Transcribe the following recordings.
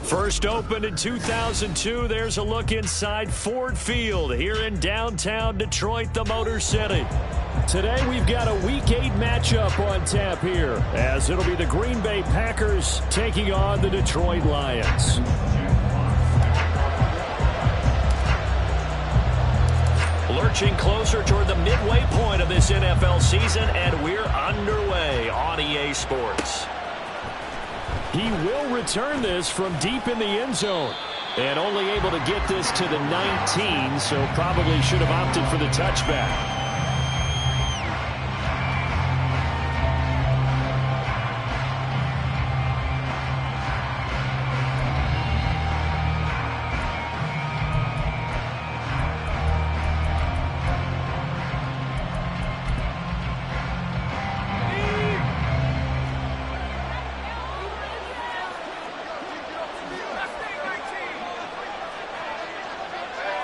First opened in 2002, there's a look inside Ford Field here in downtown Detroit, the Motor City. Today we've got a Week 8 matchup on tap here, as it'll be the Green Bay Packers taking on the Detroit Lions. Lurching closer toward the midway point of this NFL season, and we're underway on EA Sports. He will return this from deep in the end zone. And only able to get this to the 19, so probably should have opted for the touchback.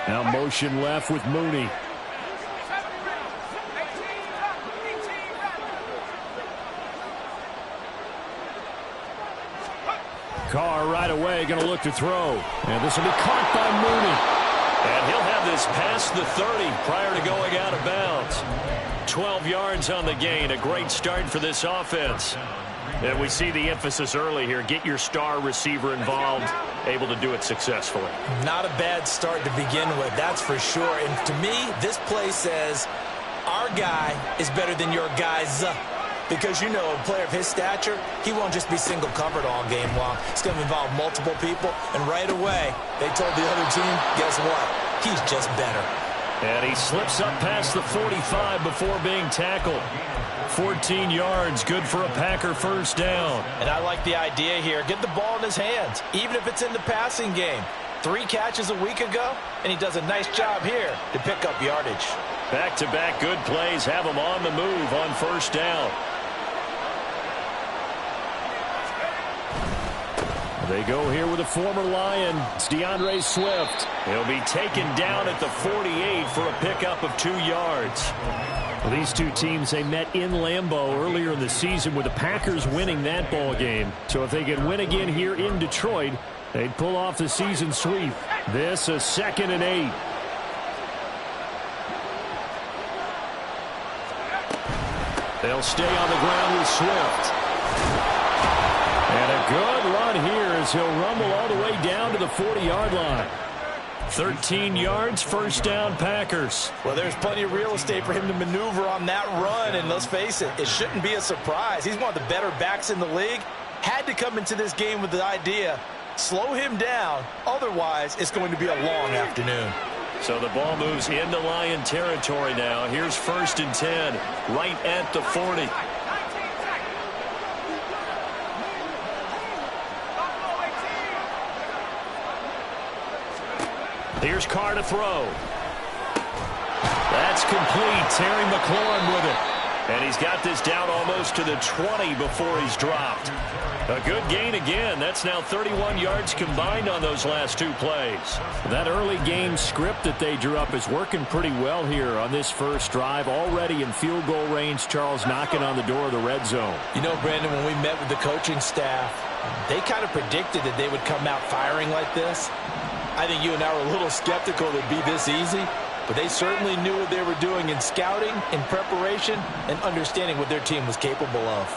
Now motion left with Mooney. Carr right away going to look to throw. And this will be caught by Mooney. And he'll have this past the 30 prior to going out of bounds. 12 yards on the gain. A great start for this offense. And we see the emphasis early here. Get your star receiver involved. Able to do it successfully. Not a bad start to begin with, that's for sure. And to me, this play says our guy is better than your guys. Because, you know, a player of his stature, he won't just be single covered all game long. It's going to involve multiple people. And right away, they told the other team, guess what? He's just better. And he slips up past the 45 before being tackled. 14 yards, good for a Packer first down. And I like the idea here. Get the ball in his hands, even if it's in the passing game. 3 catches a week ago, and he does a nice job here to pick up yardage. Back-to-back good plays have him on the move on first down. They go here with a former Lion. It's DeAndre Swift. He'll be taken down at the 48 for a pickup of 2 yards. Well, these two teams, they met in Lambeau earlier in the season with the Packers winning that ball game. So if they could win again here in Detroit, they'd pull off the season sweep. This a 2nd and 8. They'll stay on the ground with Swift. And a good run here as he'll rumble all the way down to the 40-yard line. 13 yards, first down, Packers. Well, there's plenty of real estate for him to maneuver on that run, and let's face it, it shouldn't be a surprise. He's one of the better backs in the league. Had to come into this game with the idea, slow him down, otherwise it's going to be a long afternoon. So the ball moves into Lion territory now. Here's 1st and 10, right at the 40. Here's Carr to throw. That's complete. Terry McLaurin with it. And he's got this down almost to the 20 before he's dropped. A good gain again. That's now 31 yards combined on those last 2 plays. That early game script that they drew up is working pretty well here on this first drive. Already in field goal range, Charles knocking on the door of the red zone. You know, Brandon, when we met with the coaching staff, they kind of predicted that they would come out firing like this. I think you and I were a little skeptical that it'd be this easy, but they certainly knew what they were doing in scouting, in preparation, and understanding what their team was capable of.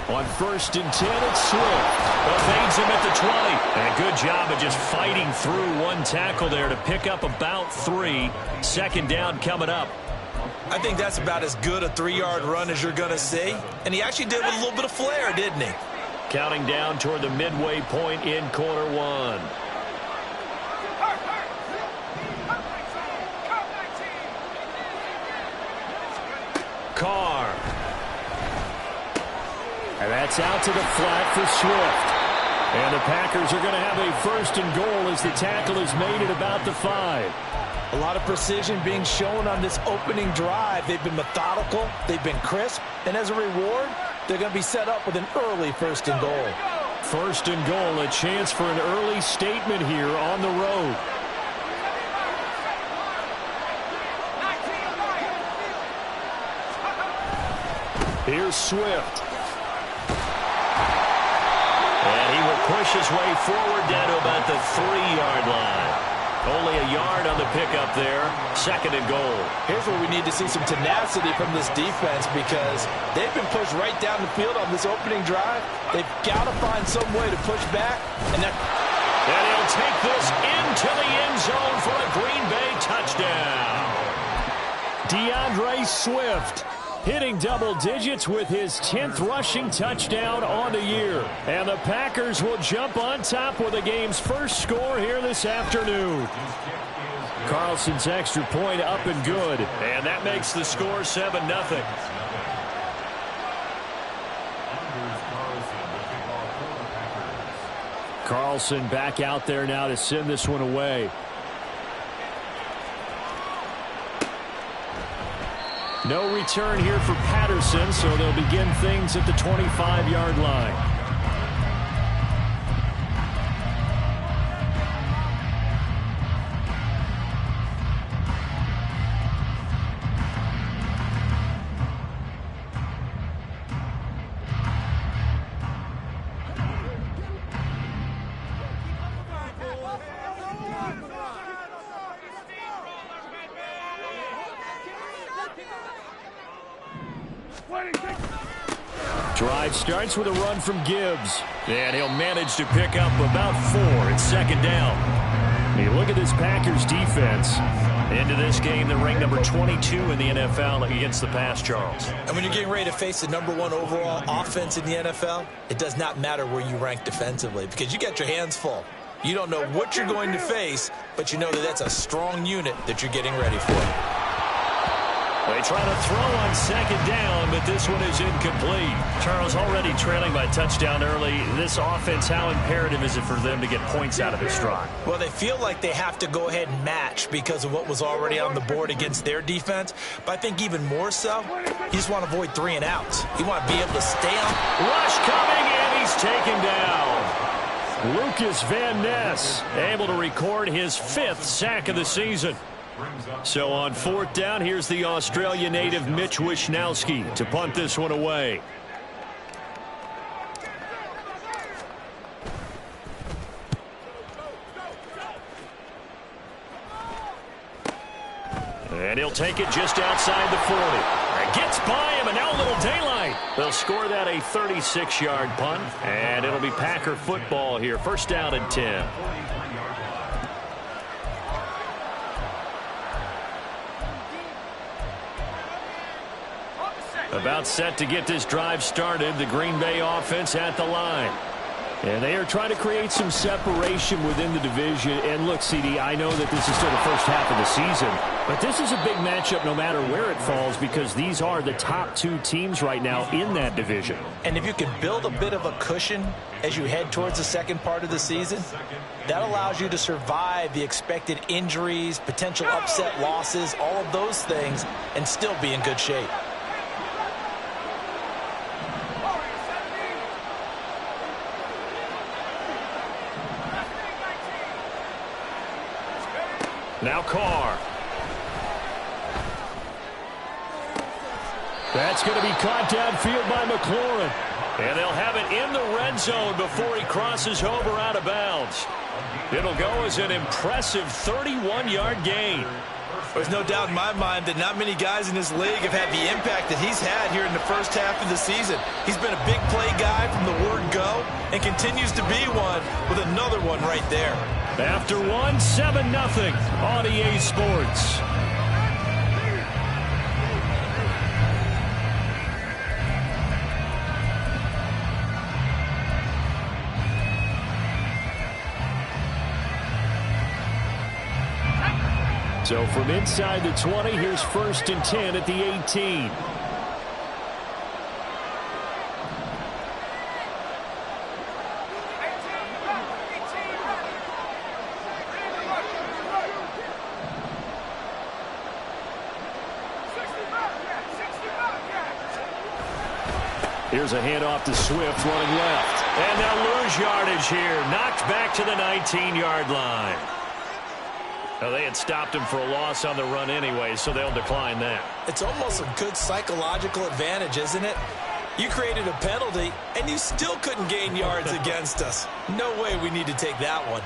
On 1st and 10, it's Swift. Evades him at the 20. And a good job of just fighting through one tackle there to pick up about 3. 2nd down coming up. I think that's about as good a 3-yard run as you're going to see. And he actually did with a little bit of flair, didn't he? Counting down toward the midway point in quarter 1. Carr. And that's out to the flat for Swift. And the Packers are going to have a 1st and goal as the tackle is made at about the 5. A lot of precision being shown on this opening drive. They've been methodical. They've been crisp. And as a reward, they're going to be set up with an early 1st and goal. 1st and goal, a chance for an early statement here on the road. Here's Swift. push his way forward down to about the 3-yard line. Only a yard on the pickup there. 2nd and goal. Here's where we need to see some tenacity from this defense because they've been pushed right down the field on this opening drive. They've got to find some way to push back. And he'll take this into the end zone for a Green Bay touchdown. DeAndre Swift hitting double digits with his 10th rushing touchdown on the year. And the Packers will jump on top with the game's first score here this afternoon. Carlson's extra point up and good. And that makes the score 7-0. Carlson back out there now to send this one away. No return here for Patterson, so they'll begin things at the 25-yard line. Drive starts with a run from Gibbs. And he'll manage to pick up about 4. It's 2nd down. Hey, look at this Packers defense. Into this game, they're ranked number 22 in the NFL against the pass, Charles. And when you're getting ready to face the number 1 overall offense in the NFL, it does not matter where you rank defensively because you got your hands full. You don't know what you're going to face, but you know that that's a strong unit that you're getting ready for. They try to throw on 2nd down, but this one is incomplete. Charles, already trailing by touchdown early. This offense, how imperative is it for them to get points out of this drive? Well, they feel like they have to go ahead and match because of what was already on the board against their defense. But I think even more so, you just want to avoid 3 and outs. You want to be able to stay on. Rush coming, and he's taken down. Lucas Van Ness able to record his 5th sack of the season. So on 4th down, here's the Australia native Mitch Wishnowsky to punt this one away. And he'll take it just outside the 40. It gets by him, and now a little daylight. They'll score that a 36-yard punt, and it'll be Packer football here. 1st down and 10. About set to get this drive started. The Green Bay offense at the line. And they are trying to create some separation within the division. And look, CD, I know that this is still the first half of the season, but this is a big matchup no matter where it falls because these are the top 2 teams right now in that division. And if you can build a bit of a cushion as you head towards the second part of the season, that allows you to survive the expected injuries, potential upset losses, all of those things, and still be in good shape. Now Carr. That's going to be caught downfield by McLaurin. And they'll have it in the red zone before he crosses over out of bounds. It'll go as an impressive 31-yard gain. There's no doubt in my mind that not many guys in this league have had the impact that he's had here in the first half of the season. He's been a big play guy from the word go and continues to be one with another one right there. After 7-0 on EA Sports. So from inside the 20, here's 1st and 10 at the 18. Here's a handoff to Swift running left. And they'll lose yardage here. Knocked back to the 19-yard line. Now, they had stopped him for a loss on the run anyway, so they'll decline that. It's almost a good psychological advantage, isn't it? You created a penalty, and you still couldn't gain yards against us. No way we need to take that one.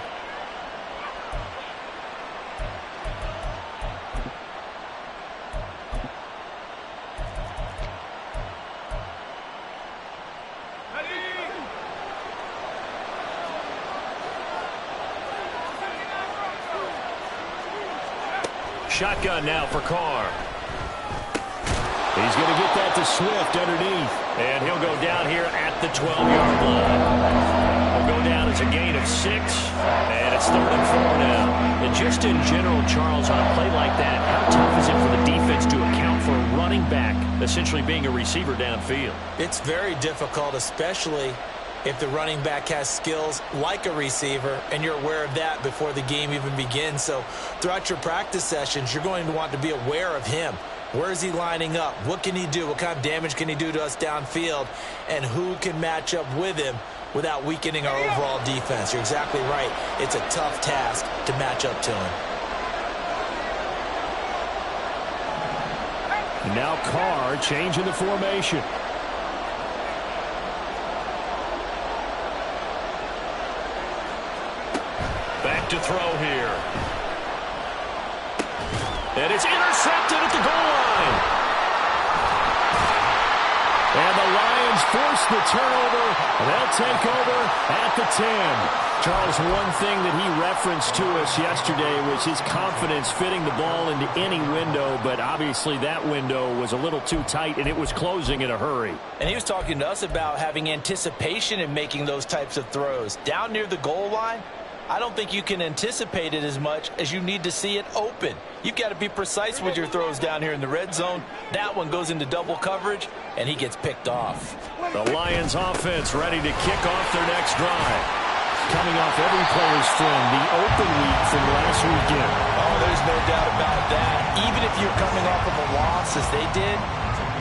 Shotgun now for Carr. He's going to get that to Swift underneath. And he'll go down here at the 12-yard line. He'll go down as a gain of 6. And it's 3rd and 4 now. And just in general, Charles, on a play like that, how tough is it for the defense to account for a running back essentially being a receiver downfield? It's very difficult, especially if the running back has skills like a receiver, and you're aware of that before the game even begins. So throughout your practice sessions, you're going to want to be aware of him. Where is he lining up? What can he do? What kind of damage can he do to us downfield? And who can match up with him without weakening our overall defense? You're exactly right. It's a tough task to match up to him. And now Carr changing the formation. Back to throw here. And it's intercepted at the goal line. And the Lions force the turnover. They'll take over at the 10. Charles, one thing that he referenced to us yesterday was his confidence fitting the ball into any window, but obviously that window was a little too tight, and it was closing in a hurry. And he was talking to us about having anticipation in making those types of throws. Down near the goal line, I don't think you can anticipate it as much as you need to see it open. You've got to be precise with your throws down here in the red zone. That one goes into double coverage, and he gets picked off. The Lions offense ready to kick off their next drive. Coming off every player's friend, the open week from last weekend. Oh, there's no doubt about that. Even if you're coming off of a loss as they did,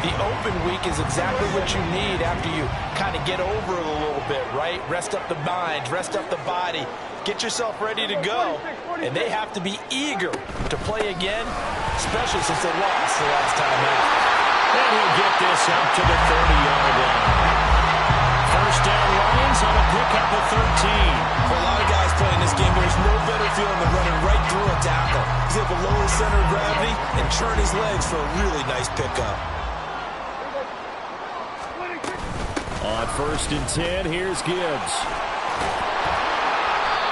the open week is exactly what you need after you kind of get over it a little bit, right? Rest up the mind, rest up the body. Get yourself ready to go, and they have to be eager to play again, especially since they lost the last time out. And he'll get this out to the 30-yard line. First down, Lions on a pickup of 13. For a lot of guys playing this game, there's no better feeling than running right through a tackle. He's able to lower his center of gravity and turn his legs for a really nice pickup. On 1st and 10, here's Gibbs.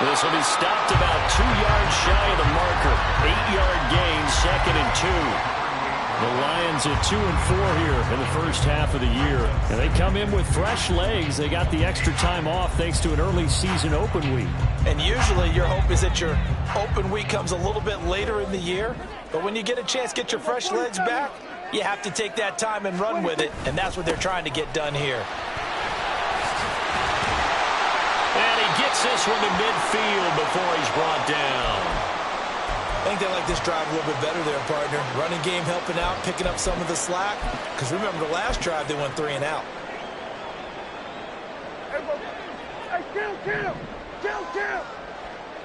This will be stopped about 2 yards shy of the marker. 8-yard gain, 2nd and 2. The Lions at 2 and 4 here in the first half of the year. And they come in with fresh legs. They got the extra time off thanks to an early season open week. And usually your hope is that your open week comes a little bit later in the year. But when you get a chance to get your fresh legs back, you have to take that time and run with it. And that's what they're trying to get done here. And he gets this one to midfield before he's brought down. I think they like this drive a little bit better there, partner. Running game helping out, picking up some of the slack. Because remember, the last drive, they went 3 and out. Hey, kill!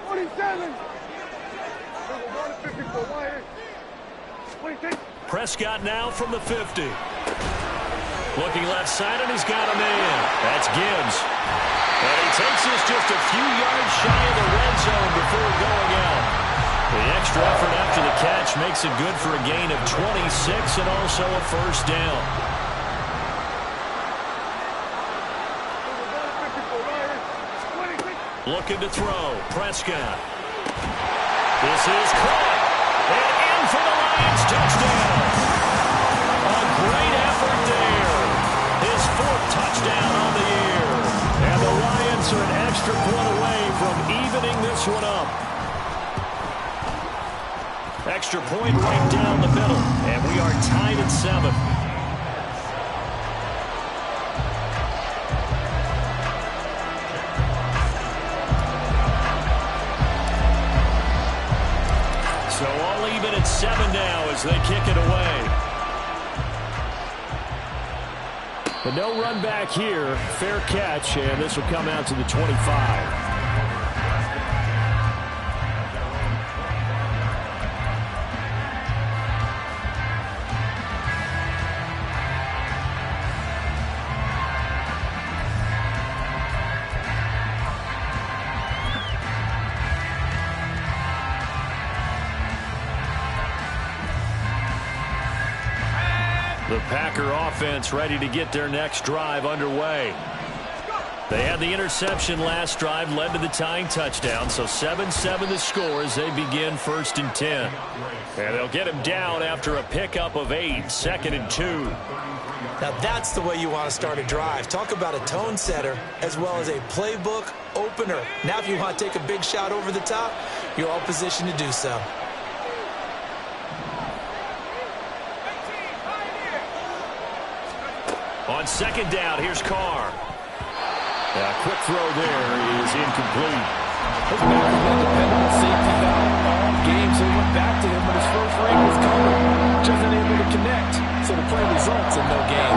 27! Prescott now from the 50. Looking left side, and he's got a man. That's Gibbs. And he takes this just a few yards shy of the red zone before going out. The extra effort after the catch makes it good for a gain of 26 and also a first down. Looking to throw. Prescott. This is caught. And in for the Lions touchdown. A great effort there. His 4th touchdown on the year. And the Lions are an extra point away from evening this one up. Extra point right down the middle. And we are tied at 7. So all even at 7 now as they kick it away. But no run back here. Fair catch, and this will come out to the 25. The Packer offense ready to get their next drive underway. They had the interception last drive, led to the tying touchdown, so 7-7 the score as they begin 1st and 10. And they'll get him down after a pickup of 8, 2nd and 2. Now that's the way you want to start a drive. Talk about a tone setter as well as a playbook opener. Now if you want to take a big shot over the top, you're all positioned to do so. On 2nd down, here's Carr. A quick throw there is incomplete. His back has been dependable safety valve all game, so he went back to him when his first ring was covered. Just unable to connect, so the play results in no gain.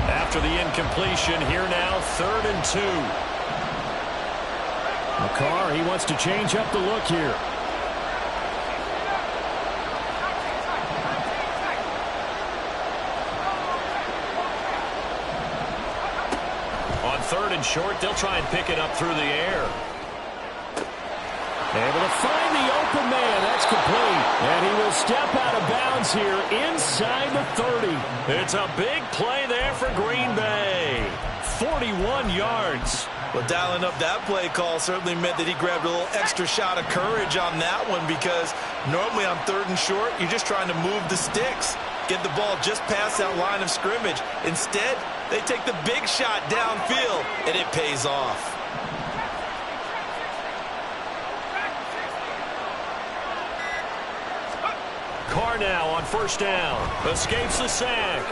After the incompletion, here now, 3rd and 2. Carr, he wants to change up the look here. On 3rd and short, they'll try and pick it up through the air. Able to find the open man. That's complete. And he will step out of bounds here inside the 30. It's a big play there for Green Bay. 41 yards. Well, dialing up that play call certainly meant that he grabbed a little extra shot of courage on that one, because normally on 3rd and short, you're just trying to move the sticks, get the ball just past that line of scrimmage. Instead, they take the big shot downfield, and it pays off. Carr now on 1st down. Escapes the sack.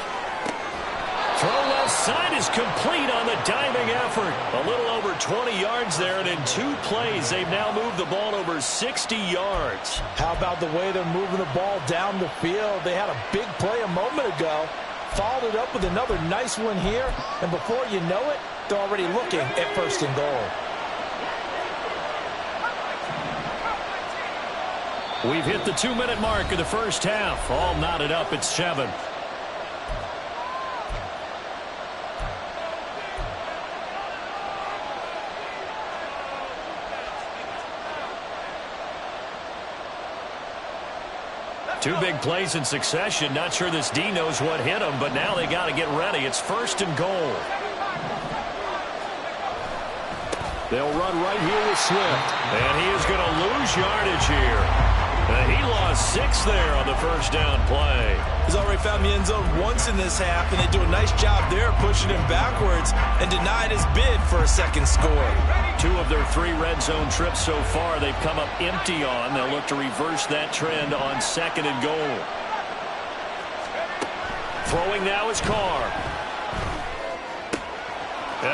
Throw left side is complete on the diving effort. A little over 20 yards there, and in 2 plays, they've now moved the ball over 60 yards. How about the way they're moving the ball down the field? They had a big play a moment ago, followed it up with another nice one here, and before you know it, they're already looking at 1st and goal. We've hit the 2-minute mark of the first half. All knotted up at 7. Two big plays in succession. Not sure this D knows what hit him, but now they got to get ready. It's 1st and goal. They'll run right here with Swift. And he is going to lose yardage here. He lost 6 there on the 1st down play. He's already found the end zone once in this half, and they do a nice job there pushing him backwards and denied his bid for a 2nd score. 2 of their 3 red zone trips so far they've come up empty on. They'll look to reverse that trend on 2nd and goal. Throwing now is Carr.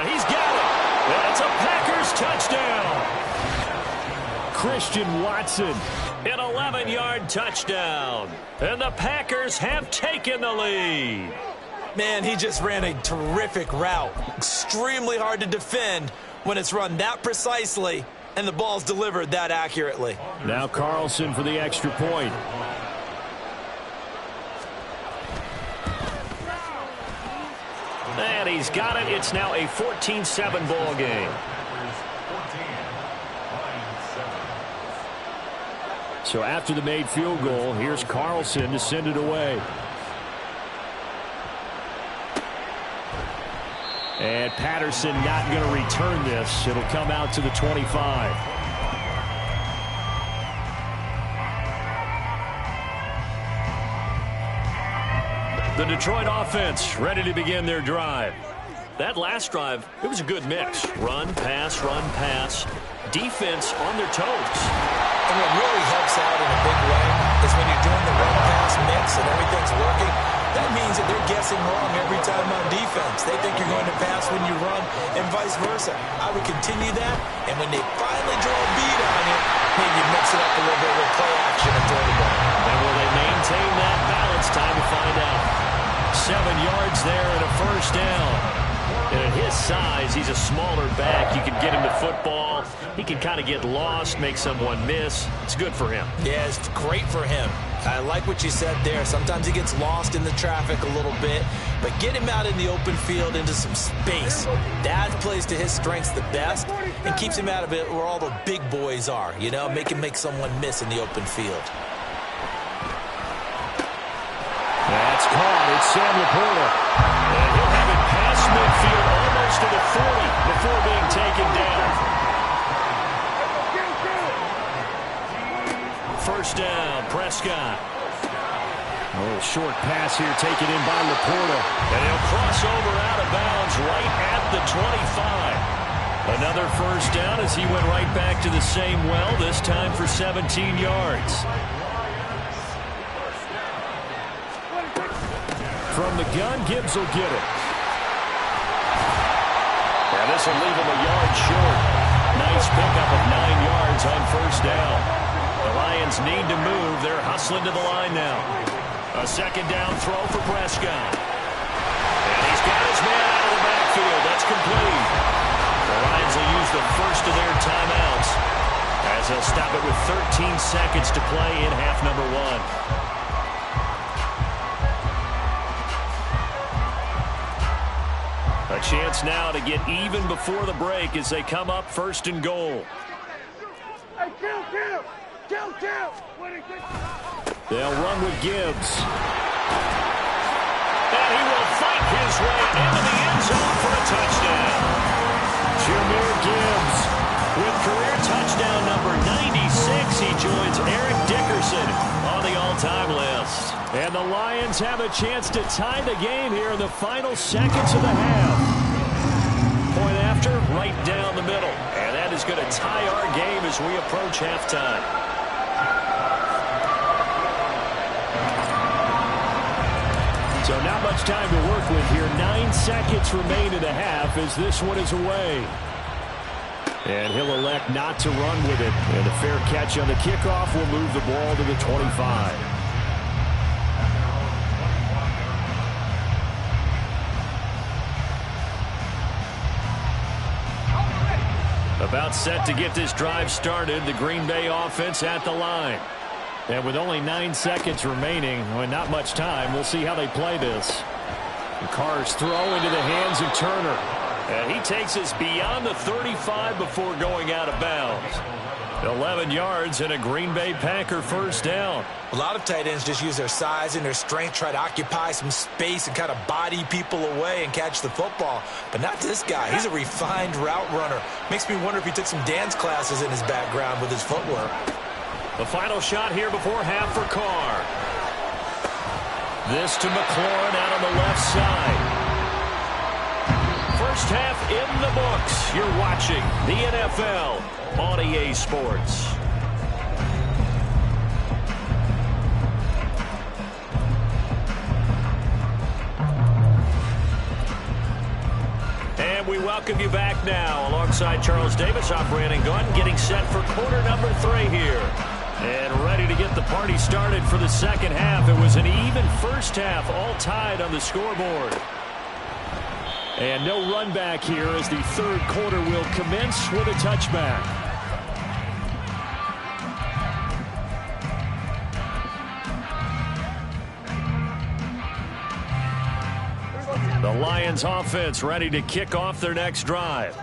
He's got it. That's a Packers touchdown. Christian Watson, an 11-yard touchdown. And the Packers have taken the lead. Man, he just ran a terrific route. Extremely hard to defend when it's run that precisely and the ball's delivered that accurately. Now Carlson for the extra point. And he's got it. It's now a 14-7 ball game. So after the made field goal, here's Carlson to send it away. And Patterson not going to return this. It'll come out to the 25. The Detroit offense ready to begin their drive. That last drive, it was a good mix. Run, pass, defense on their toes. And what really helps out in a big way is when you're doing the run-pass mix and everything's working, that means that they're guessing wrong every time on defense. They think you're going to pass when you run and vice versa. I would continue that, and when they finally draw a beat on you, maybe mix it up a little bit with play action and throw the ball. And will they maintain that balance? Time to find out. 7 yards there and a 1st down. And at his size, he's a smaller back. You can get him to football. He can kind of get lost, make someone miss. It's good for him. Yeah, it's great for him. I like what you said there. Sometimes he gets lost in the traffic a little bit, but get him out in the open field into some space. That plays to his strengths the best and keeps him out of it where all the big boys are, you know, make him make someone miss in the open field. That's caught. It's Sam Laporta. And he'll have it past midfield almost to the 40 before being taken down. First down, Prescott. A little short pass here taken in by Laporta. And he'll cross over out of bounds right at the 25. Another first down as he went right back to the same well, this time for 17 yards. From the gun, Gibbs will get it. And this will leave him a yard short. Nice pickup of 9 yards on first down. The Lions need to move. They're hustling to the line now. A second down throw for Prescott. And he's got his man out of the backfield. That's complete. The Lions will use the first of their timeouts as they'll stop it with 13 seconds to play in half number 1. A chance now to get even before the break as they come up first and goal. Hey, kill! They'll run with Gibbs. And he will fight his way into the end zone for a touchdown. Jahmyr Gibbs with career touchdown number 96. He joins Eric Dickerson on the all-time list. And the Lions have a chance to tie the game here in the final seconds of the half. Point after, right down the middle. And that is going to tie our game as we approach halftime. So not much time to work with here. 9 seconds remain in the half as this one is away. And he'll elect not to run with it. And a fair catch on the kickoff will move the ball to the 25. About set to get this drive started. The Green Bay offense at the line. And with only 9 seconds remaining, well, not much time, we'll see how they play this. The Carr's throw into the hands of Turner. And he takes us beyond the 35 before going out of bounds. 11 yards and a Green Bay Packer first down. A lot of tight ends just use their size and their strength, try to occupy some space and kind of body people away and catch the football. But not this guy. He's a refined route runner. Makes me wonder if he took some dance classes in his background with his footwork. The final shot here before half for Carr. This to McLaurin out on the left side. First half in the books. You're watching the NFL on EA Sports. And we welcome you back now alongside Charles Davis, I'm Brandon Gunn, getting set for quarter number 3 here. And ready to get the party started for the second half. It was an even first half, all tied on the scoreboard. And no run back here as the third quarter will commence with a touchback. The Lions offense ready to kick off their next drive.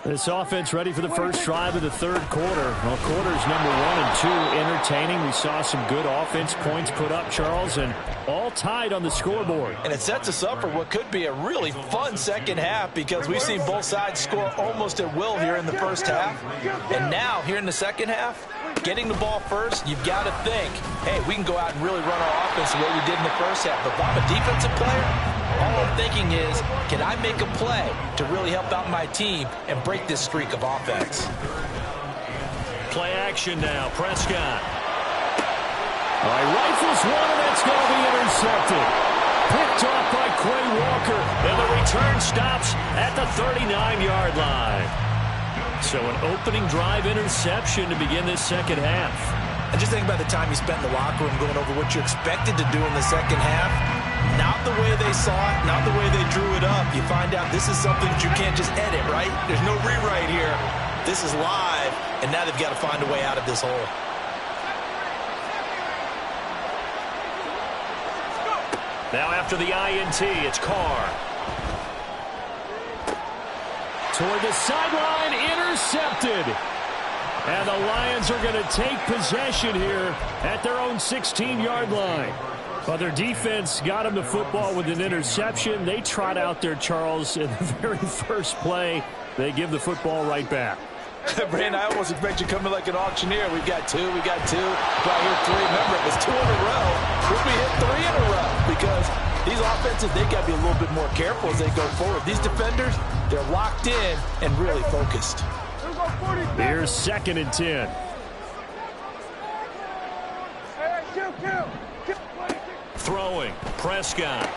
This offense ready for the first drive of the third quarter. Well, quarters number 1 and 2 entertaining. We saw some good offense points put up, Charles, and all tied on the scoreboard. And it sets us up for what could be a really fun second half because we've seen both sides score almost at will here in the first half. And now, here in the second half, getting the ball first, you've got to think, hey, we can go out and really run our offense the way we did in the first half. But if I'm a defensive player, all I'm thinking is, can I make a play to really help out my team and break this streak of offense? Play action now, Prescott. All right, rifles one, and that's going to be intercepted. Picked off by Quay Walker, and the return stops at the 39-yard line. So an opening drive interception to begin this second half. And just think about the time you spent in the locker room going over what you expected to do in the second half. Not the way they saw it, not the way they drew it up. You find out this is something that you can't just edit, right? There's no rewrite here. This is live, and now they've got to find a way out of this hole. Now after the INT, it's Carr. Toward the sideline, intercepted. And the Lions are going to take possession here at their own 16-yard line. But their defense got them the football with an interception. They trot out there, Charles, in the very first play. They give the football right back. Brandon, I almost expect you coming like an auctioneer. We've got two, we got two. Right here, three. Remember, it was 2 in a row. Could we hit 3 in a row? Because these offenses, they got to be a little bit more careful as they go forward. These defenders, they're locked in and really focused. Here's 2nd and 10. Throwing, Prescott.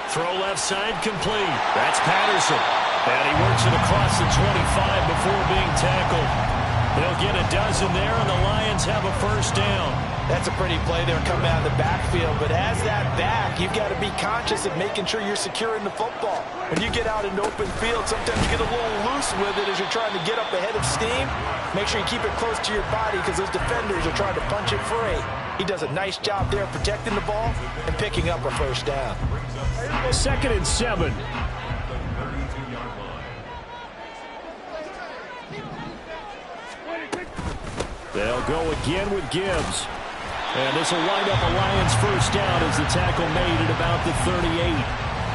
Throw left side complete. That's Patterson. And he works it across the 25 before being tackled. They'll get a dozen there, and the Lions have a first down. That's a pretty play there coming out of the backfield. But as that back, you've got to be conscious of making sure you're securing the football. When you get out in open field, sometimes you get a little loose with it as you're trying to get up ahead of steam. Make sure you keep it close to your body because those defenders are trying to punch it free. He does a nice job there protecting the ball and picking up a first down. 2nd and 7. They'll go again with Gibbs. And this will wind up a Lions first down as the tackle made at about the 38.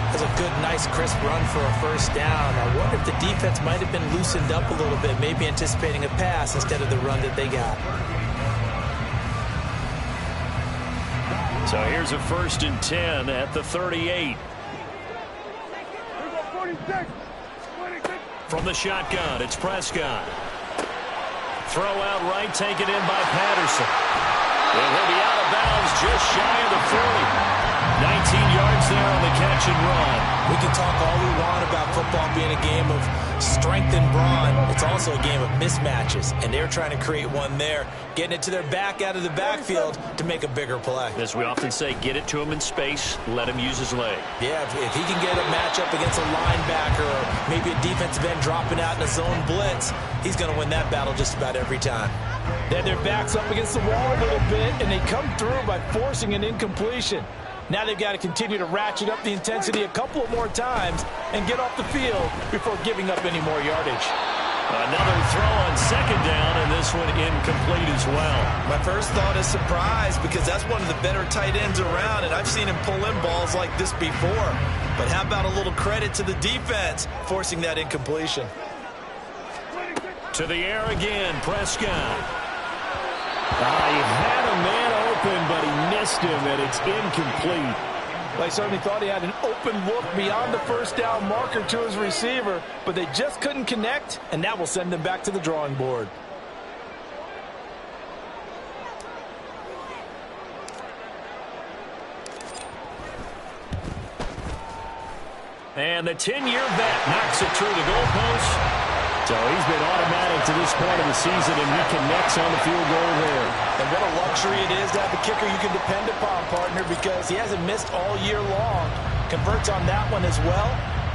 That's a good, nice, crisp run for a first down. I wonder if the defense might have been loosened up a little bit, maybe anticipating a pass instead of the run that they got. So here's a 1st and 10 at the 38. From the shotgun, it's Prescott. Throw out right, taken in by Patterson. And he'll be out of bounds just shy of the 40. 19 yards there on the catch and run. We can talk all we want about football being a game of strength and brawn. It's also a game of mismatches, and they're trying to create one there, getting it to their back out of the backfield to make a bigger play. As we often say, get it to him in space, let him use his leg. Yeah, if he can get a matchup against a linebacker or maybe a defensive end dropping out in a zone blitz, he's going to win that battle just about every time. They had their backs up against the wall a little bit, and they come through by forcing an incompletion. Now they've got to continue to ratchet up the intensity a couple of more times and get off the field before giving up any more yardage. Another throw on 2nd down, and this one incomplete as well. My first thought is surprise because that's one of the better tight ends around, and I've seen him pull in balls like this before. But how about a little credit to the defense forcing that incompletion? To the air again, Prescott. He had a man open, but he missed him, and it's incomplete. They certainly thought he had an open look beyond the first down marker to his receiver, but they just couldn't connect, and that will send them back to the drawing board. And the 10-year vet knocks it through the goalpost. So he's been automatic to this point of the season, and he connects on the field goal there. And what a luxury it is to have a kicker you can depend upon, partner, because he hasn't missed all year long. Converts on that one as well,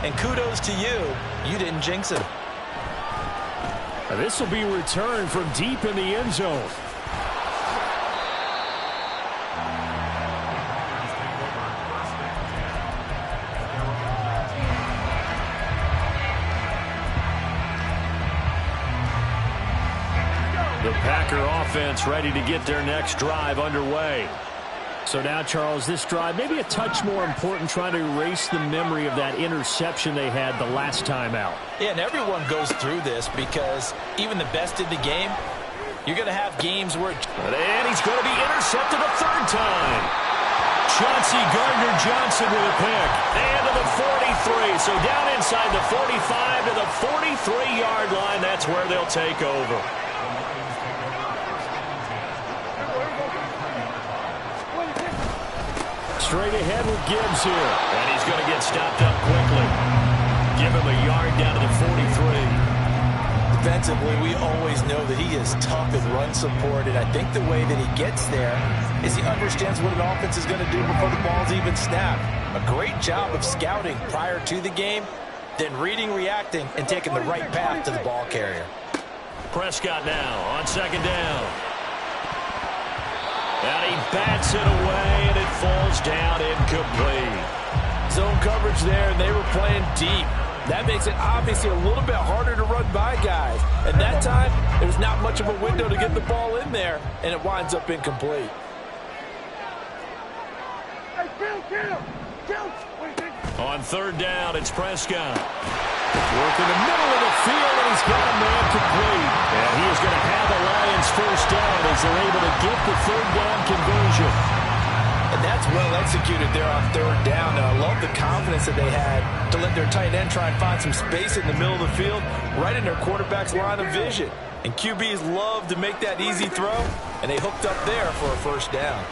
and kudos to you. You didn't jinx him. This will be returned from deep in the end zone. The Packer offense ready to get their next drive underway. So now, Charles, this drive maybe a touch more important, trying to erase the memory of that interception they had the last time out. Yeah, and everyone goes through this because even the best in the game, you're going to have games where... And he's going to be intercepted a 3rd time. Chauncey Gardner-Johnson with a pick. And to the 43. So down inside the 45 to the 43-yard line. That's where they'll take over. Straight ahead with Gibbs here. And he's going to get stopped up quickly. Give him a yard down to the 43. Defensively, we always know that he is tough in run support, and I think the way that he gets there is he understands what an offense is going to do before the ball's even snapped. A great job of scouting prior to the game, then reading, reacting, and taking the right path to the ball carrier. Prescott now on second down. And he bats it away, and it falls down incomplete. Zone coverage there, and they were playing deep. That makes it obviously a little bit harder to run by guys. And that time, there's not much of a window to get the ball in there, and it winds up incomplete. On third down, it's Prescott. Work in the middle of the field, and he's got a man complete. And he is going to have the Lions first down as they're able to get the third down conversion. And that's well executed there on third down. And I love the confidence that they had to let their tight end try and find some space in the middle of the field, right in their quarterback's line of vision. And QBs love to make that easy throw, and they hooked up there for a first down.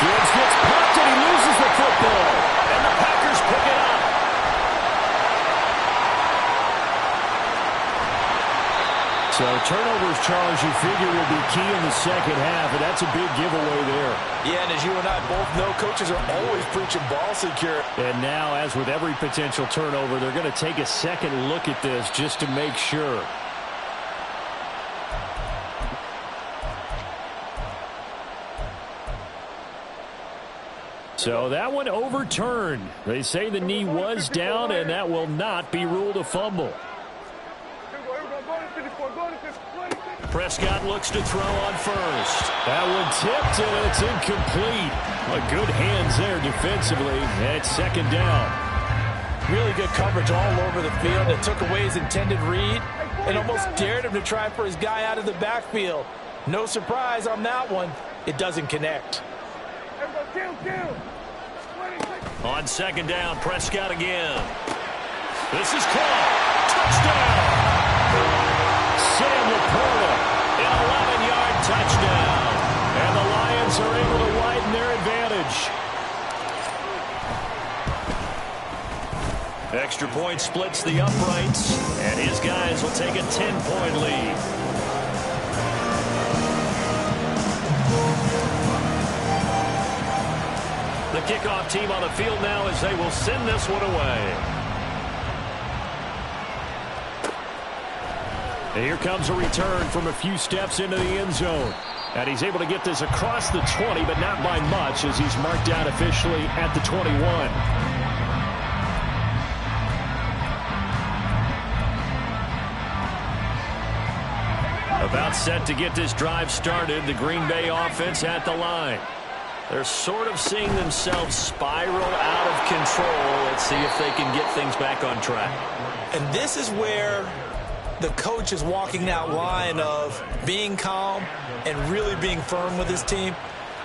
Gibbs gets popped, and he loses the football. And the Packers pick it up. So turnovers, Charles, you figure will be key in the second half, and that's a big giveaway there. Yeah, and as you and I both know, coaches are always preaching ball security. And now, as with every potential turnover, they're going to take a second look at this just to make sure. So that one overturned. They say the knee was down, and that will not be ruled a fumble. Prescott looks to throw on first. That one tipped, and it's incomplete. Good hands there defensively, and it's second down. Really good coverage all over the field. It took away his intended read and almost dared him to try for his guy out of the backfield. No surprise on that one. It doesn't connect. On second down, Prescott again. This is caught. Touchdown! Sam Laporta, an 11-yard touchdown. And the Lions are able to widen their advantage. Extra point splits the uprights, and his guys will take a 10-point lead. The kickoff team on the field now as they will send this one away. And here comes a return from a few steps into the end zone. And he's able to get this across the 20, but not by much as he's marked down officially at the 21. About set to get this drive started, the Green Bay offense at the line. They're sort of seeing themselves spiral out of control. Let's see if they can get things back on track. And this is where the coach is walking that line of being calm and really being firm with his team.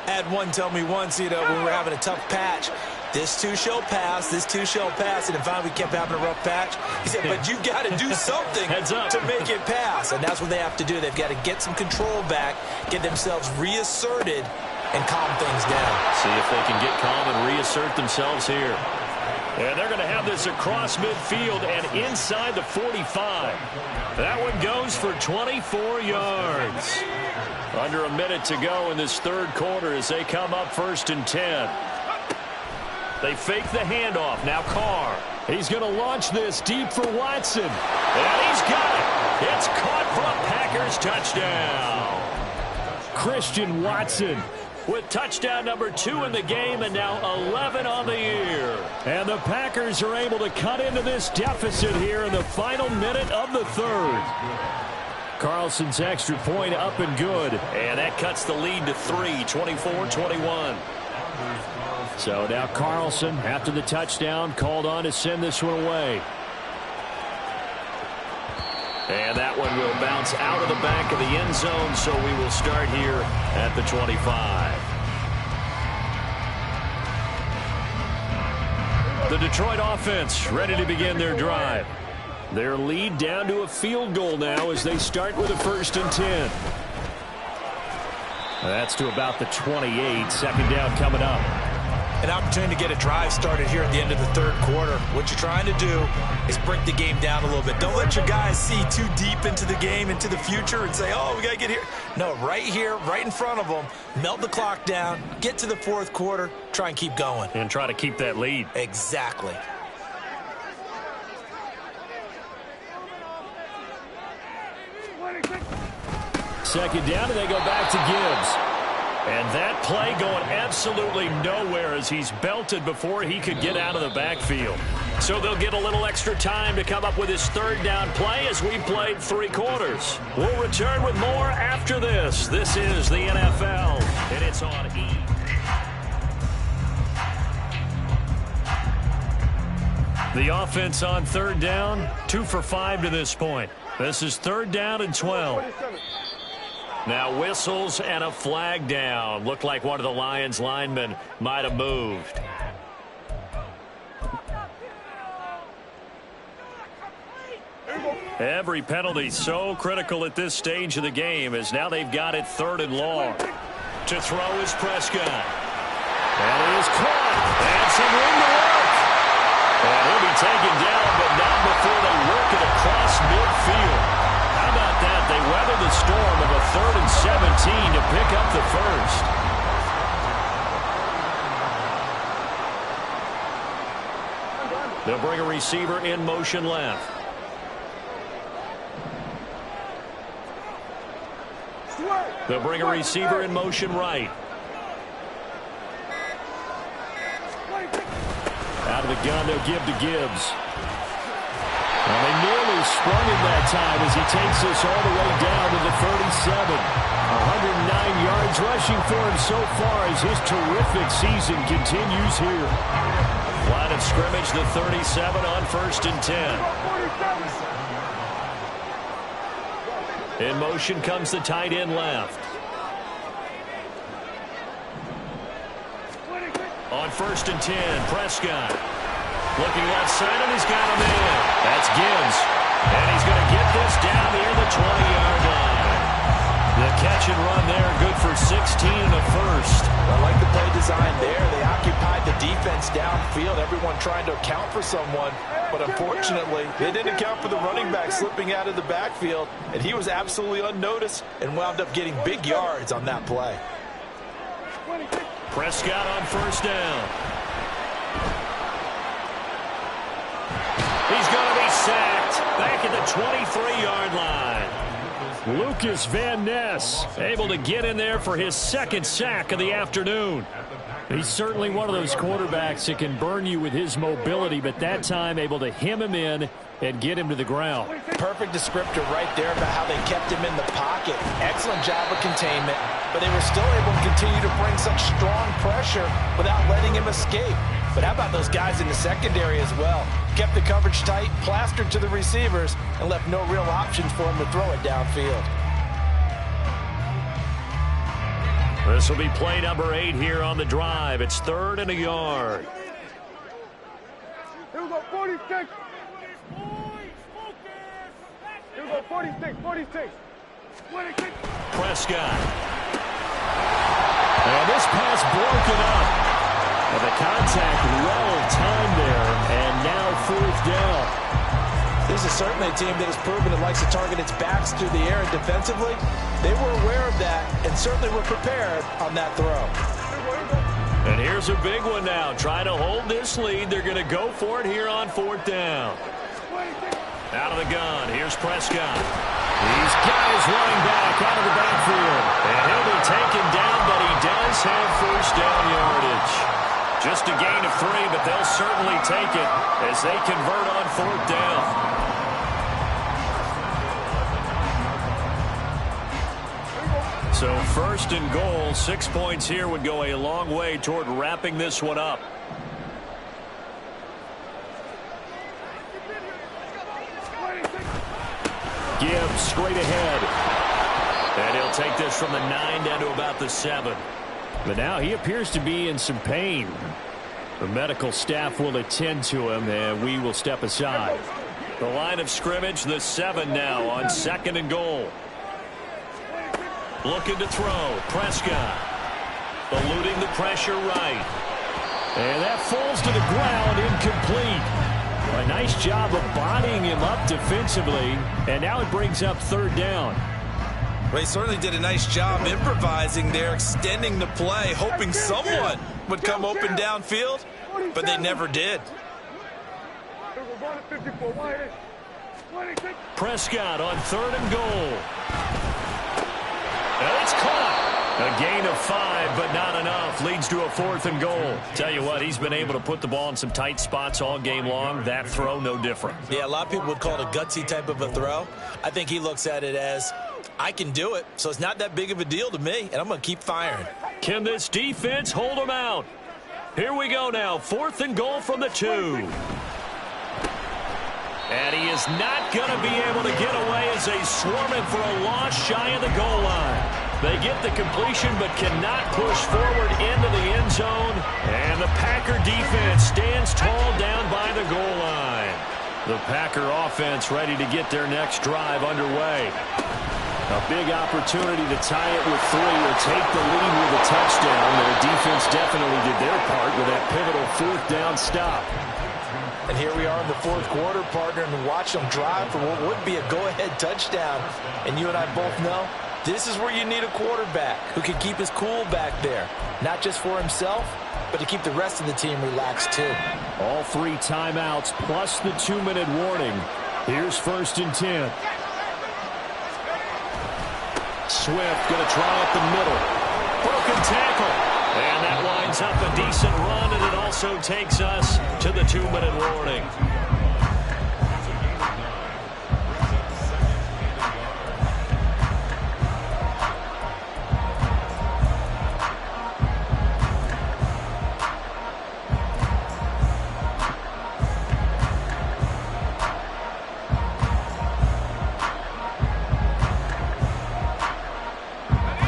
I had one tell me once, when we were having a tough patch, this too shall pass, this too shall pass, and then finally we kept having a rough patch. He said, but you've got to do something to make it pass, and that's what they have to do. They've got to get some control back, get themselves reasserted, and calm things down. See if they can get calm and reassert themselves here. And they're going to have this across midfield and inside the 45. That one goes for 24 yards. Under a minute to go in this third quarter as they come up first and 10. They fake the handoff. Now Carr. He's going to launch this deep for Watson. And he's got it. It's caught for a Packers touchdown. Christian Watson with touchdown number 2 in the game and now 11 on the year. And the Packers are able to cut into this deficit here in the final minute of the third. Carlson's extra point up and good. And that cuts the lead to 3, 24-21. So now Carlson, after the touchdown, called on to send this one away. And that one will bounce out of the back of the end zone, so we will start here at the 25. The Detroit offense ready to begin their drive. Their lead down to a field goal now as they start with a 1st and 10. That's to about the 28. Second down coming up. An opportunity to get a drive started here at the end of the third quarter. What you're trying to do is break the game down a little bit. Don't let your guys see too deep into the game, into the future, and say, oh, we got to get here. No, right here, right in front of them, melt the clock down, get to the fourth quarter, try and keep going. And try to keep that lead. Exactly. Second down, and they go back to Gibbs. And that play going absolutely nowhere as he's belted before he could get out of the backfield. So they'll get a little extra time to come up with his third down play as we played 3 quarters. We'll return with more after this. This is the NFL, and it's on E! The offense on third down, 2 for 5 to this point. This is third down and 12. Now whistles and a flag down. Looked like one of the Lions linemen might have moved. Every penalty so critical at this stage of the game as now they've got it third and long. To throw is Prescott. And he is caught. And some room to work. And he'll be taken down, but not before they work it across midfield. How about that? They weather the storm of a 3rd and 17 to pick up the first. They'll bring a receiver in motion left. They'll bring a receiver in motion right. Out of the gun, they'll give to Gibbs. Well, they nearly sprung him that time as he takes us all the way down to the 37. 109 yards rushing for him so far as his terrific season continues here. Line of scrimmage, the 37 on 1st and 10. In motion comes the tight end left. On 1st and 10, Prescott. Looking left side, and he's got a man. That's Gibbs. And he's going to get this down near the 20-yard line. The catch and run there, good for 16 and a first. I like the play design there. They occupied the defense downfield, everyone trying to account for someone. But unfortunately, they didn't account for the running back slipping out of the backfield, and he was absolutely unnoticed and wound up getting big yards on that play. Prescott on 1st down. He's going to be sacked back at the 23-yard line. Lucas Van Ness able to get in there for his 2nd sack of the afternoon. He's certainly one of those quarterbacks that can burn you with his mobility, but that time able to hem him in and get him to the ground. Perfect descriptor right there about how they kept him in the pocket. Excellent job of containment, but they were still able to continue to bring such strong pressure without letting him escape. But how about those guys in the secondary as well? Kept the coverage tight, plastered to the receivers, and left no real options for him to throw it downfield. This will be play number 8 here on the drive. It's 3rd and a yard. Here we go, 46. Here we go, 46, 46. Prescott. And this pass broken up. And the contact well timed there, and now 4th down. This is certainly a team that has proven it likes to target its backs through the air, and defensively, they were aware of that and certainly were prepared on that throw. And here's a big one now. Trying to hold this lead. They're going to go for it here on 4th down. Out of the gun, here's Prescott. He's got his running back out of the backfield. And he'll be taken down, but he does have 1st down yardage. Just a gain of 3, but they'll certainly take it as they convert on 4th down. So 1st and goal, 6 points here would go a long way toward wrapping this one up. Gibbs straight ahead. And he'll take this from the 9 down to about the 7. But now he appears to be in some pain. The medical staff will attend to him, and we will step aside. The line of scrimmage, the 7 now on 2nd and goal. Looking to throw, Prescott. Eluding the pressure right. And that falls to the ground, incomplete. A nice job of bodying him up defensively, and now it brings up third down. Well, he certainly did a nice job improvising there, extending the play, hoping someone would come open downfield, but they never did. Prescott on 3rd and goal. And it's caught. A gain of 5, but not enough. Leads to a 4th and goal. Tell you what, he's been able to put the ball in some tight spots all game long. That throw, no different. Yeah, a lot of people would call it a gutsy type of a throw. I think he looks at it as, I can do it, so it's not that big of a deal to me, and I'm going to keep firing. Can this defense hold him out? Here we go now. 4th and goal from the 2. And he is not going to be able to get away as they swarm him for a loss shy of the goal line. They get the completion but cannot push forward into the end zone. And the Packer defense stands tall down by the goal line. The Packer offense ready to get their next drive underway. A big opportunity to tie it with 3 or take the lead with a touchdown. The defense definitely did their part with that pivotal 4th down stop. And here we are in the 4th quarter, partner, and watch them drive for what would be a go-ahead touchdown. And you and I both know this is where you need a quarterback who can keep his cool back there, not just for himself, but to keep the rest of the team relaxed too. All 3 timeouts plus the 2-minute warning. Here's 1st and 10. Swift going to try up the middle. Broken tackle. And that lines up a decent run, and it also takes us to the 2-minute warning.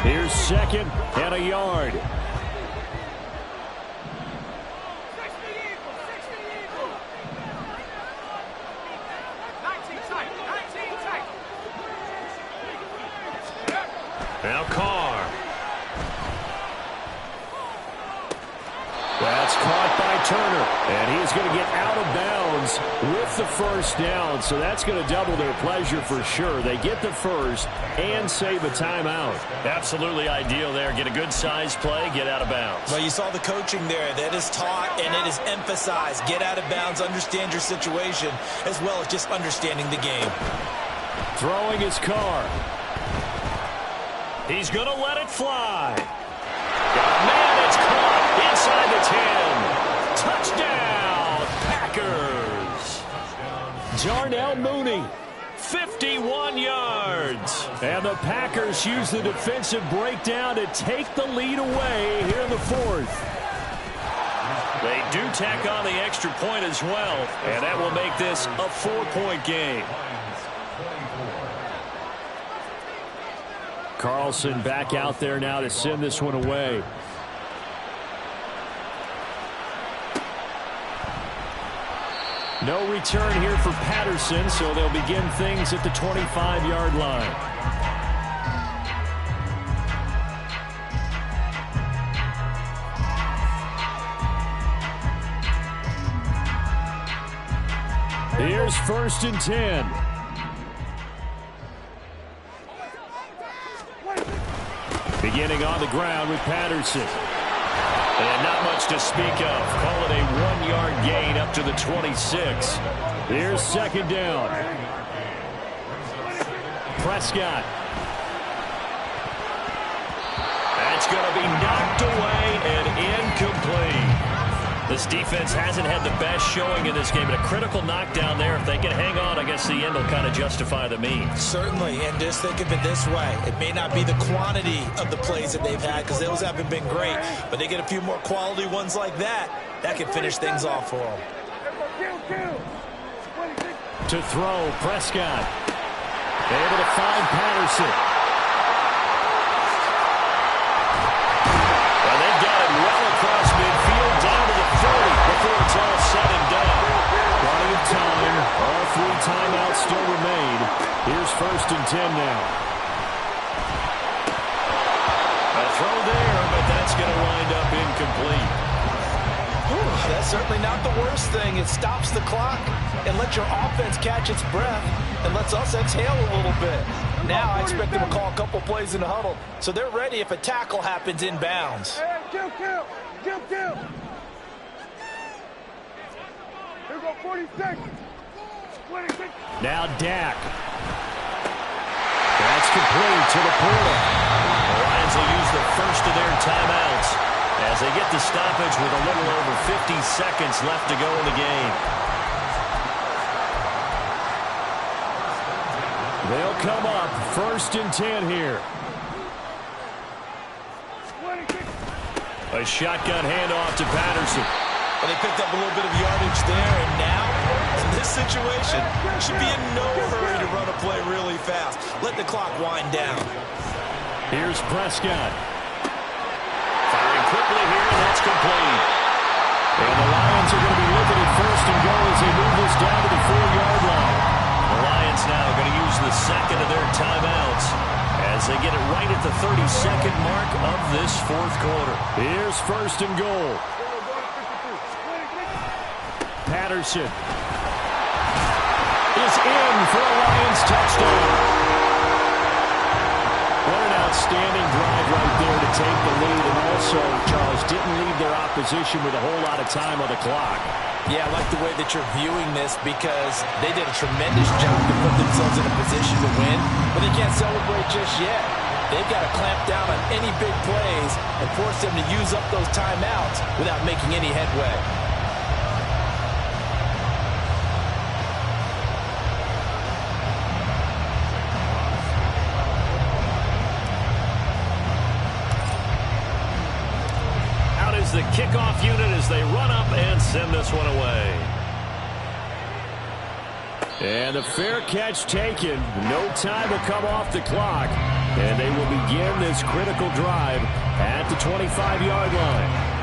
Here's 2nd and a yard. Now Carr. That's caught by Turner. And he's going to get out of bounds with the 1st down. So that's going to double their pleasure for sure. They get the 1st and save a timeout. Absolutely ideal there. Get a good size play, get out of bounds. Well, you saw the coaching there. That is taught and it is emphasized. Get out of bounds, understand your situation, as well as just understanding the game. Throwing his Carr. He's going to let it fly. Man, it's caught inside the 10. Touchdown, Packers. Darnell Mooney, 51 yards. And the Packers use the defensive breakdown to take the lead away here in the 4th. They do tack on the extra point as well, and that will make this a 4-point game. Carlson back out there now to send this one away. No return here for Patterson, so they'll begin things at the 25-yard line. Here's 1st and 10. Beginning on the ground with Patterson. And not much to speak of. Call it a 1-yard gain up to the 26. Here's 2nd down. Prescott. That's going to be knocked away and incomplete. This defense hasn't had the best showing in this game, but a critical knockdown there. If they can hang on, I guess the end will kind of justify the means. Certainly, and just think of it this way. It may not be the quantity of the plays that they've had, because those haven't been great, but they get a few more quality ones like that. That can finish things off for them. To throw, Prescott. Able to find Patterson. And they've got it well across midfield, down to the 30 before it's all said and done. Plenty of time. All 3 timeouts still remain. Here's 1st and 10 now. A throw there, but that's going to wind up incomplete. That's certainly not the worst thing. It stops the clock and lets your offense catch its breath and lets us exhale a little bit. Now I expect them to call a couple plays in the huddle, so they're ready if a tackle happens inbounds. Hey, kill. Here we go, 46. 26. Now Dak. That's complete to the portal. The Lions will use the first of their timeouts as they get the stoppage with a little over 50 seconds left to go in the game. They'll come up 1st and 10 here. 26. A shotgun handoff to Patterson. Well, they picked up a little bit of yardage there, and now, in this situation, should be in no hurry to run a play really fast. Let the clock wind down. Here's Prescott. Firing quickly here, and that's complete. And the Lions are going to be looking at 1st and goal as they move this down to the 4-yard line. The Lions now going to use the second of their timeouts as they get it right at the 32nd mark of this 4th quarter. Here's 1st and goal. Patterson is in for a Lions touchdown. What an outstanding drive right there to take the lead, and also, Charles, didn't leave their opposition with a whole lot of time on the clock. Yeah, I like the way that you're viewing this because they did a tremendous job to put themselves in a position to win, but they can't celebrate just yet. They've got to clamp down on any big plays and force them to use up those timeouts without making any headway. The kickoff unit as they run up and send this one away. And a fair catch taken. No time will come off the clock. And they will begin this critical drive at the 25-yard line.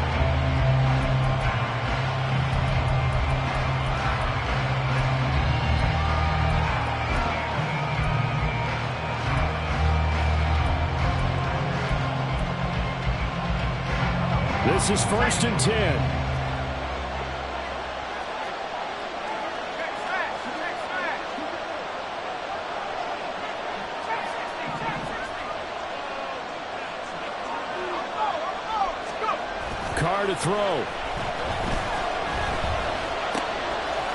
This is 1st and 10. Carr to throw.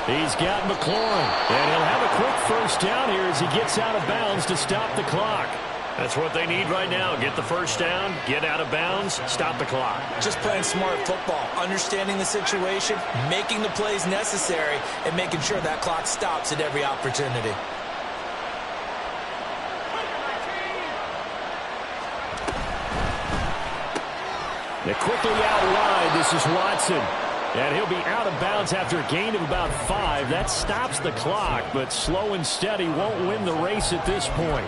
He's got McLaurin. And he'll have a quick 1st down here as he gets out of bounds to stop the clock. That's what they need right now. Get the 1st down, get out of bounds, stop the clock. Just playing smart football, understanding the situation, making the plays necessary, and making sure that clock stops at every opportunity. They're quickly out wide. This is Watson. And he'll be out of bounds after a gain of about 5. That stops the clock, but slow and steady won't win the race at this point.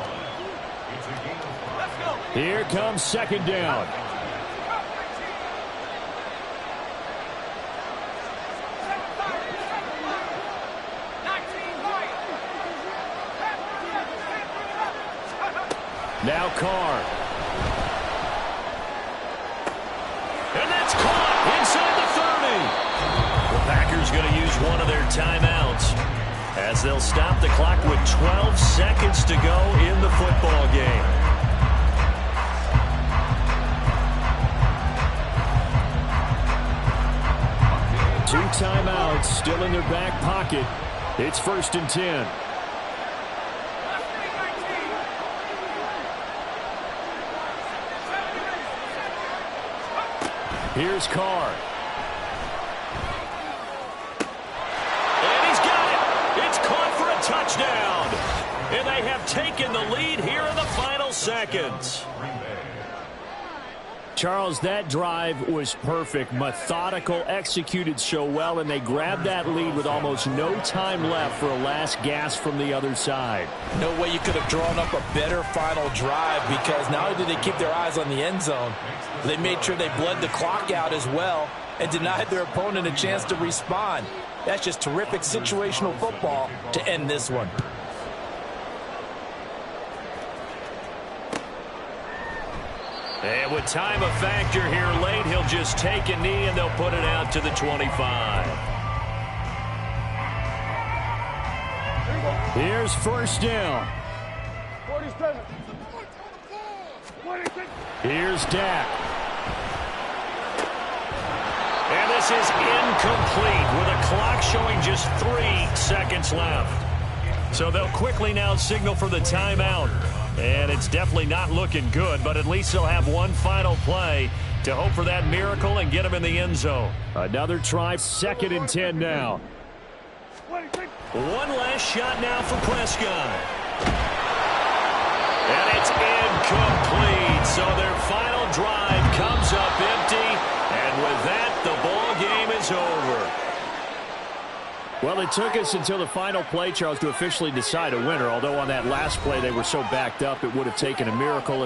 Here comes 2nd down. Now Carr. And that's caught inside the 30. The Packers going to use one of their timeouts as they'll stop the clock with 12 seconds to go in the football game. Two timeouts still in their back pocket. It's 1st and 10. Here's Carr. And he's got it. It's caught for a touchdown. And they have taken the lead here in the final seconds. Charles, that drive was perfect, methodical, executed so well, and they grabbed that lead with almost no time left for a last gasp from the other side. No way you could have drawn up a better final drive because not only did they keep their eyes on the end zone, they made sure they bled the clock out as well and denied their opponent a chance to respond. That's just terrific situational football to end this one. And with time a factor here late, he'll just take a knee and they'll put it out to the 25. Here's first down. 47. 26. Here's Dak. And this is incomplete with a clock showing just 3 seconds left. So they'll quickly now signal for the timeout. And it's definitely not looking good, but at least they'll have one final play to hope for that miracle and get them in the end zone. Another try, 2nd and 10 now. 26. One last shot now for Prescott. And it's incomplete. So their final drive comes up empty. And with that, the ball game is over. Well, it took us until the final play, Charles, to officially decide a winner. Although on that last play they were so backed up, it would have taken a miracle.